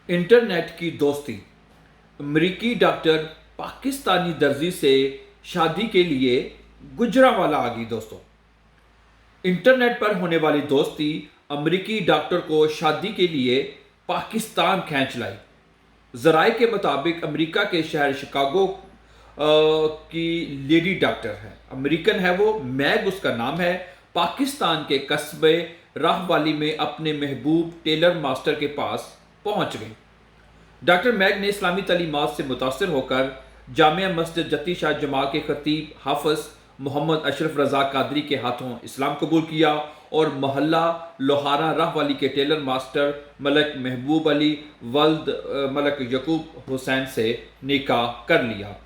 Internet की दोस्ती। अमरीकी डॉक्टर पाकिस्तानी दर्जी से शादी के लिए गुजरांवाला आ गई। दोस्तों, इंटरनेट पर होने वाली दोस्ती अमरीकी डॉक्टर को शादी के लिए पाकिस्तान खींच लाई। जराए के मुताबिक अमेरिका के शहर शिकागो की लेडी डॉक्टर है, अमेरिकन है वो, मैग उसका नाम है। पाकिस्तान के कस्बे राहवाली में अपने महबूब टेलर मास्टर के पास पहुंच गई। डॉक्टर मैग ने इस्लामी तालीमात से मुतासर होकर जामिया मस्जिद जती शाह जमा के खतीब हाफिज मोहम्मद अशरफ रजा कादरी के हाथों इस्लाम कबूल किया और मोहल्ला लोहारा राहवाली के टेलर मास्टर मलक महबूब अली वल्द मलक यकूब हुसैन से निकाह कर लिया।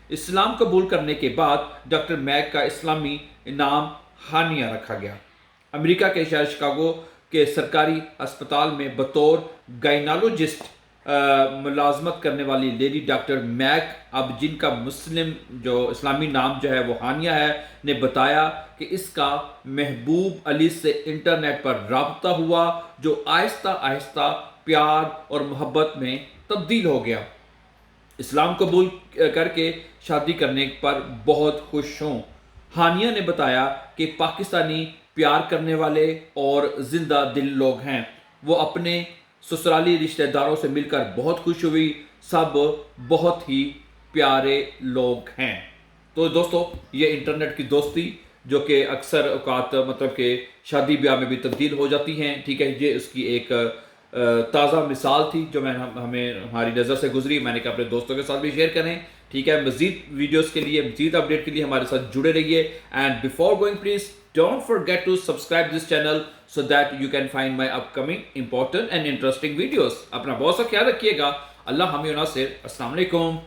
इस्लाम कबूल करने के बाद डॉक्टर मैग का इस्लामी नाम हानिया रखा गया। अमेरिका के शहर शिकागो के सरकारी अस्पताल में बतौर गायनालोजिस्ट मुलाजमत करने वाली लेडी डॉक्टर मैग, अब जिनका मुस्लिम जो इस्लामी नाम जो है वो हानिया है, ने बताया कि इसका महबूब अली से इंटरनेट पर राब्ता हुआ जो आहिस्ता आहिस्ता प्यार और मोहब्बत में तब्दील हो गया। इस्लाम कबूल करके शादी करने पर बहुत खुश हूँ। हानिया ने बताया कि पाकिस्तानी प्यार करने वाले और जिंदा दिल लोग हैं। वो अपने ससुराली रिश्तेदारों से मिलकर बहुत खुश हुई। सब बहुत ही प्यारे लोग हैं। तो दोस्तों, ये इंटरनेट की दोस्ती जो कि अक्सर औकात मतलब कि शादी ब्याह में भी तब्दील हो जाती हैं, ठीक है, ये उसकी एक ताज़ा मिसाल थी जो हमें हमारी नज़र से गुजरी। मैंने कहा अपने दोस्तों के साथ भी शेयर करें, ठीक है। मज़ीद वीडियोस के लिए, मज़ीद अपडेट के लिए हमारे साथ जुड़े रहिए। And before going, please don't forget to subscribe this channel so that you can find my upcoming important and interesting videos. अपना बहुत सा ख्याल रखिएगा। अल्लाह हमें नासिर। अस्सलाम वालेकुम।